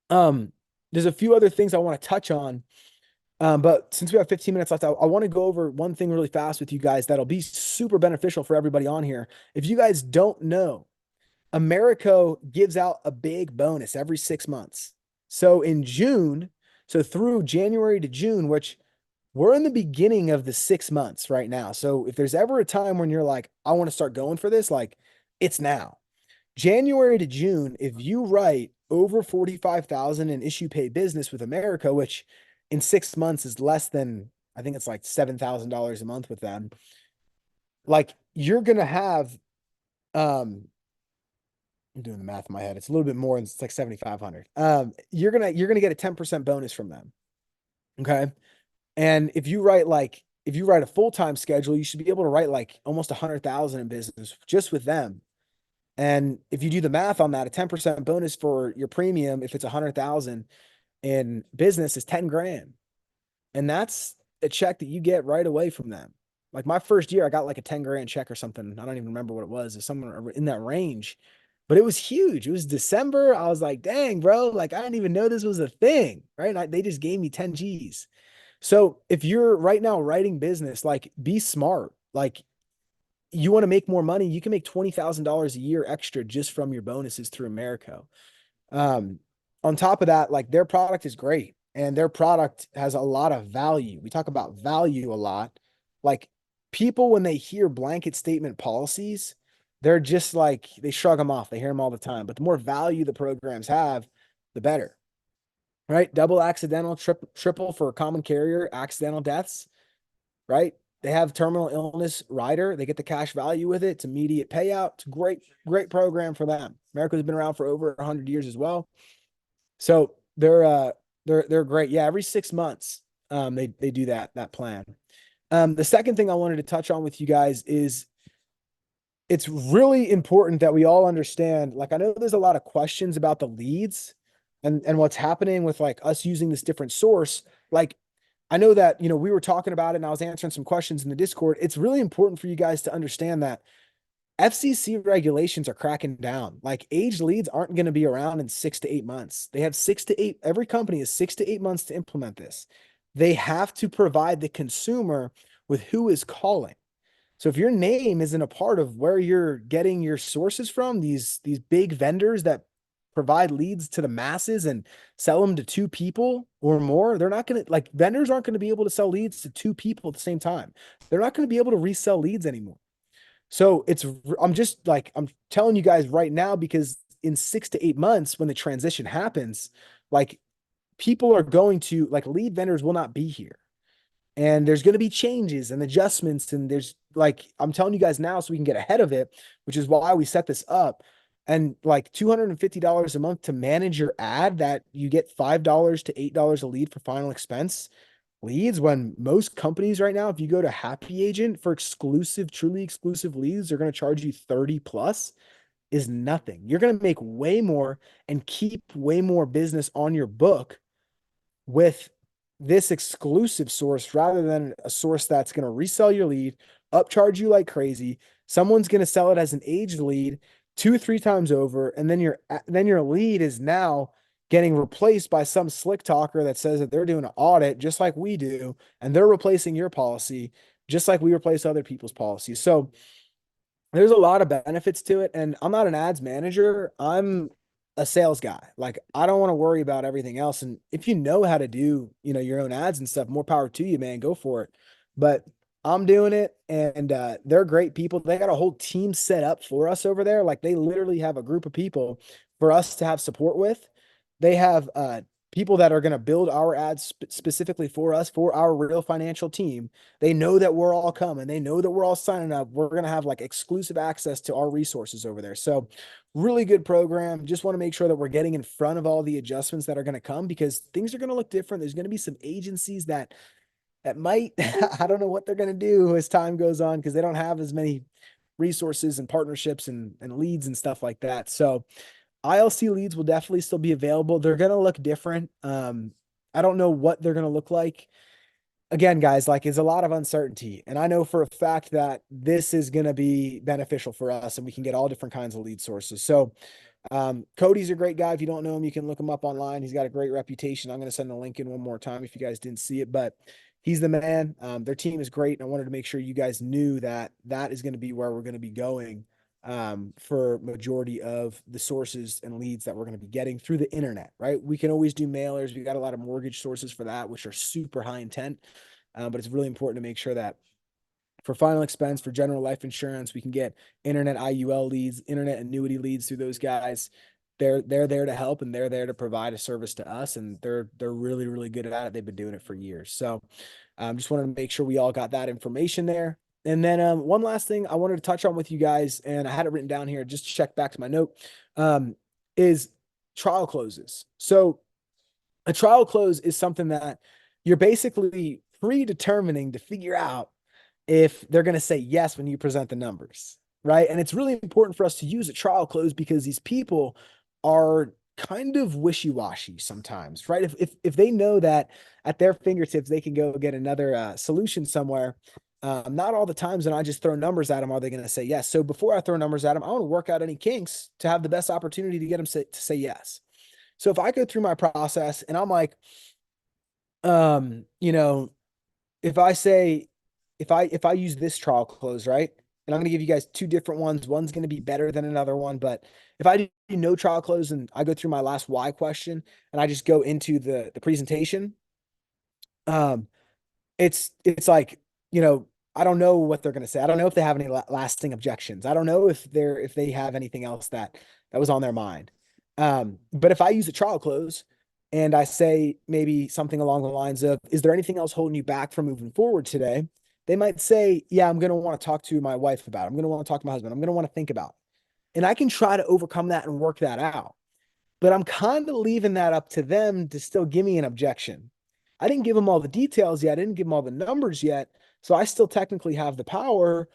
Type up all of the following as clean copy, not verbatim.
Um, there's a few other things I want to touch on. But since we have 15 minutes left, I want to go over one thing really fast with you guys that'll be super beneficial for everybody on here. If you guys don't know, Americo gives out a big bonus every 6 months. So in June, so through January to June, which we're in the beginning of the 6 months right now. So if there's ever a time when you're like, I want to start going for this, like it's now. January to June, if you write over 45,000 in issue pay business with America, which in 6 months is less than, I think it's like $7,000 a month with them, like you're going to have, um, I'm doing the math in my head. It's a little bit more, it's like 7,500. You're gonna get a 10% bonus from them. Okay. And if you write a full-time schedule, you should be able to write like almost 100,000 in business just with them. And if you do the math on that, a 10% bonus for your premium, if it's 100,000 in business, is 10 grand. And that's a check that you get right away from them. Like my first year, I got like a 10 grand check or something. I don't even remember what it was. It's somewhere in that range, but it was huge. It was December. I was like, dang, bro, like I didn't even know this was a thing, right? They just gave me 10 G's. So if you're right now writing business, like be smart. Like you want to make more money, you can make $20,000 a year extra just from your bonuses through Americo. Um, on top of that, like their product is great and their product has a lot of value. We talk about value a lot. Like people, when they hear blanket statement policies, they're just like, they shrug them off. They hear them all the time. But the more value the programs have, the better, right? Double accidental, triple for a common carrier, accidental deaths, right? They have terminal illness rider. They get the cash value with it. It's immediate payout. It's a great, great program for them. America's been around for over 100 years as well. So they're great. Yeah, every 6 months, they do that plan. The second thing I wanted to touch on with you guys is it's really important that we all understand. Like, I know there's a lot of questions about the leads and what's happening with like us using this different source. Like, I know that, we were talking about it and I was answering some questions in the Discord. It's really important for you guys to understand that FCC regulations are cracking down. Like aged leads aren't going to be around in 6 to 8 months. They have 6 to 8, every company is 6 to 8 months to implement this. They have to provide the consumer with who is calling. So if your name isn't a part of where you're getting your sources from, these big vendors that provide leads to the masses and sell them to two people or more, they're not going to, like, vendors aren't going to be able to sell leads to two people at the same time. They're not going to be able to resell leads anymore. So I'm telling you guys right now, because in 6 to 8 months, when the transition happens, like people are going to, like, lead vendors will not be here and there's going to be changes and adjustments. And there's like, I'm telling you guys now so we can get ahead of it, which is why we set this up. And like $250 a month to manage your ad, that you get $5 to $8 a lead for final expense leads, when most companies right now, if you go to Happy Agent for exclusive, truly exclusive leads, they're going to charge you 30 plus, is nothing. You're going to make way more and keep way more business on your book with this exclusive source rather than a source that's going to resell your lead, upcharge you like crazy. Someone's going to sell it as an aged lead 2 or 3 times over, and then your lead is now getting replaced by some slick talker that says that they're doing an audit just like we do, and they're replacing your policy just like we replace other people's policies. So there's a lot of benefits to it. And I'm not an ads manager. I'm a sales guy. Like I don't want to worry about everything else. And if you know how to do, your own ads and stuff, more power to you, man, go for it. But I'm doing it and they're great people. They got a whole team set up for us over there. Like they literally have a group of people for us to have support with. They have people that are going to build our ads specifically for us, for our real financial team. They know that we're all coming. They know that we're all signing up. We're going to have like exclusive access to our resources over there. So really good program. Just want to make sure that we're getting in front of all the adjustments that are going to come, because things are going to look different. There's going to be some agencies that might, I don't know what they're going to do as time goes on, because they don't have as many resources and partnerships and leads and stuff like that. So ILC leads will definitely still be available. They're going to look different. I don't know what they're going to look like. Again, guys, like it's a lot of uncertainty. And I know for a fact that this is going to be beneficial for us and we can get all different kinds of lead sources. So Cody's a great guy. If you don't know him, you can look him up online. He's got a great reputation. I'm going to send the link in one more time if you guys didn't see it, but he's the man. Their team is great. And I wanted to make sure you guys knew that that is going to be where we're going to be going for majority of the sources and leads that we're going to be getting through the internet, right? We can always do mailers. We got a lot of mortgage sources for that, which are super high intent. But it's really important to make sure that for final expense, for general life insurance, we can get internet IUL leads, internet annuity leads through those guys. They're there to help, and they're there to provide a service to us, and they're really, really good at it. They've been doing it for years. So just wanted to make sure we all got that information there. And then one last thing I wanted to touch on with you guys, and I had it written down here just to check back to my note, is trial closes. So a trial close is something that you're basically predetermining to figure out if they're going to say yes when you present the numbers, right? And it's really important for us to use a trial close because these people are kind of wishy-washy sometimes, right? If they know that at their fingertips they can go get another solution somewhere, not all the times when I just throw numbers at them are they going to say yes. So before I throw numbers at them, I want to work out any kinks to have the best opportunity to get them to say yes. So if I go through my process and I'm like, you know, if I say, if I use this trial close, right? And I'm going to give you guys two different ones. One's going to be better than another one, but if I do no trial close and I go through my last why question and I just go into the presentation, um, it's like, I don't know what they're going to say. I don't know if they have any lasting objections. I don't know if they have anything else that was on their mind. But if I use a trial close and I say maybe something along the lines of, is there anything else holding you back from moving forward today? They might say, yeah, I'm going to want to talk to my wife about it. I'm going to want to talk to my husband. I'm going to want to think about it. And I can try to overcome that and work that out. But I'm kind of leaving that up to them to still give me an objection. I didn't give them all the details yet. I didn't give them all the numbers yet. So I still technically have the power,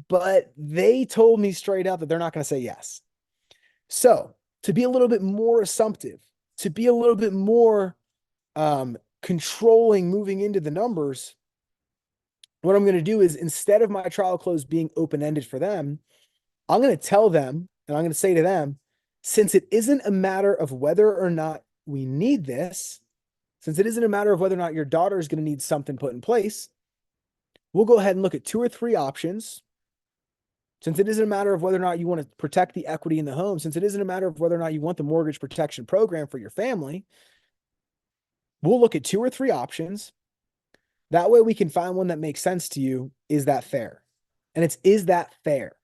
but they told me straight out that they're not going to say yes. So to be a little bit more assumptive, to be a little bit more controlling moving into the numbers, what I'm going to do is instead of my trial close being open-ended for them, I'm going to tell them, and I'm going to say to them, since it isn't a matter of whether or not we need this, since it isn't a matter of whether or not your daughter is going to need something put in place, we'll go ahead and look at 2 or 3 options. Since it isn't a matter of whether or not you want to protect the equity in the home, since it isn't a matter of whether or not you want the mortgage protection program for your family, we'll look at 2 or 3 options. That way we can find one that makes sense to you. Is that fair? And is that fair?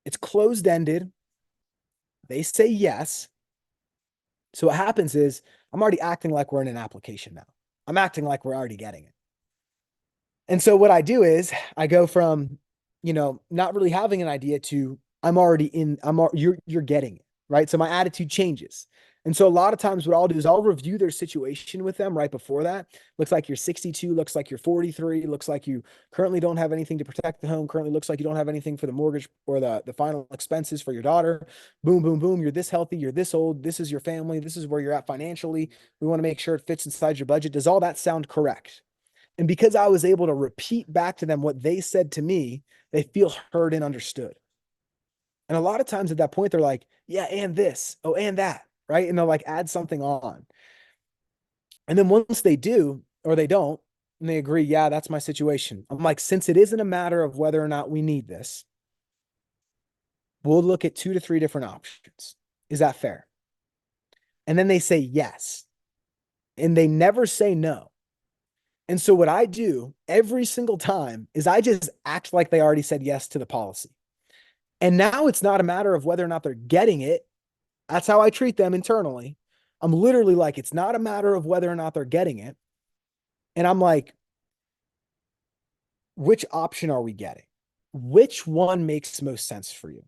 It's closed-ended. They say yes. So what happens is I'm already acting like we're in an application now. I'm acting like we're already getting it. And so what I do is I go from, not really having an idea to you're getting it, right? So my attitude changes. And so a lot of times what I'll do is I'll review their situation with them right before that. Looks like you're 62, looks like you're 43, looks like you currently don't have anything to protect the home, currently looks like you don't have anything for the mortgage or the final expenses for your daughter. Boom, boom, boom. You're this healthy, you're this old, this is your family, this is where you're at financially. We want to make sure it fits inside your budget. Does all that sound correct? And because I was able to repeat back to them what they said to me, they feel heard and understood. And a lot of times at that point, they're like, yeah, and this, oh, and that, right? And they'll like add something on. And then once they do, or they don't, and they agree, yeah, that's my situation. I'm like, since it isn't a matter of whether or not we need this, we'll look at 2 to 3 different options. Is that fair? And then they say yes. And they never say no. And so what I do every single time is I just act like they already said yes to the policy. And now it's not a matter of whether or not they're getting it. That's how I treat them internally. I'm literally like, it's not a matter of whether or not they're getting it. And I'm like, which option are we getting? Which one makes most sense for you?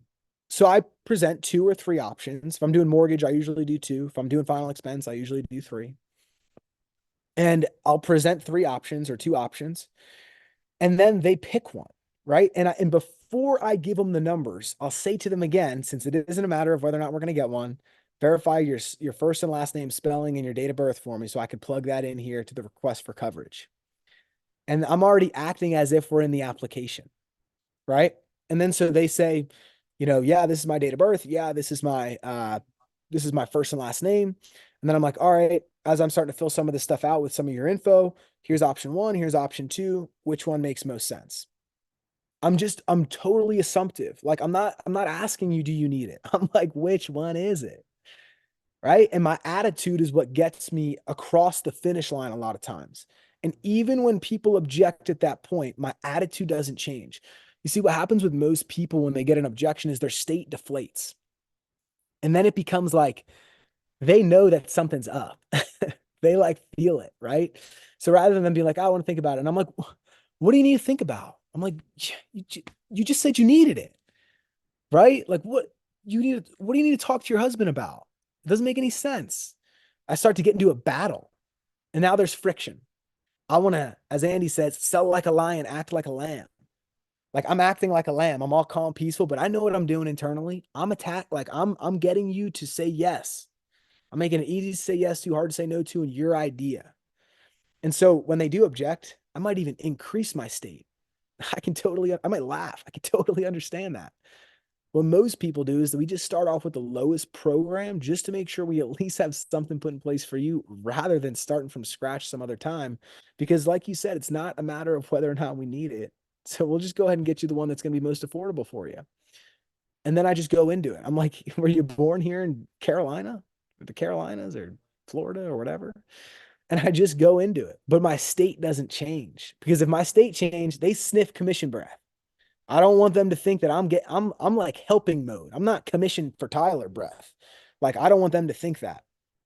So I present 2 or 3 options. If I'm doing mortgage, I usually do 2. If I'm doing final expense, I usually do 3. And I'll present 3 options or 2 options. And then they pick one, right? And before I give them the numbers, I'll say to them again, since it isn't a matter of whether or not we're going to get one, verify your first and last name spelling and your date of birth for me so I could plug that in here to the request for coverage. And I'm already acting as if we're in the application, right? And then so they say, yeah, this is my date of birth. Yeah, this is my first and last name. And then I'm like, all right, as I'm starting to fill some of this stuff out with some of your info, here's option one, here's option two. Which one makes most sense? I'm totally assumptive. Like I'm not asking you, do you need it? I'm like, which one is it? Right. And my attitude is what gets me across the finish line a lot of times. And even when people object at that point, my attitude doesn't change. You see, what happens with most people when they get an objection is their state deflates. And then it becomes like they know that something's up. They like feel it, right? So rather than being like, I want to think about it. And I'm like, what do you need to think about? I'm like, you just said you needed it, right? Like what do you need to talk to your husband about? It doesn't make any sense. I start to get into a battle and now there's friction. I want to, as Andy says, sell like a lion, act like a lamb. Like I'm acting like a lamb. I'm all calm, peaceful, but I know what I'm doing internally. I'm getting you to say yes. I'm making it easy to say yes to, hard to say no to, and your idea. And so when they do object, I might even increase my state. I might laugh. I can totally understand that. What most people do is that we just start off with the lowest program just to make sure we at least have something put in place for you rather than starting from scratch some other time. Because like you said, it's not a matter of whether or not we need it. So we'll just go ahead and get you the one that's going to be most affordable for you. And then I just go into it. I'm like, were you born here in Carolina, or the Carolinas, or Florida, or whatever? And I just go into it. But my state doesn't change, because if my state changed, they sniff commission breath. I don't want them to think that I'm like helping mode. I'm not commissioned for Tyler breath. Like I don't want them to think that.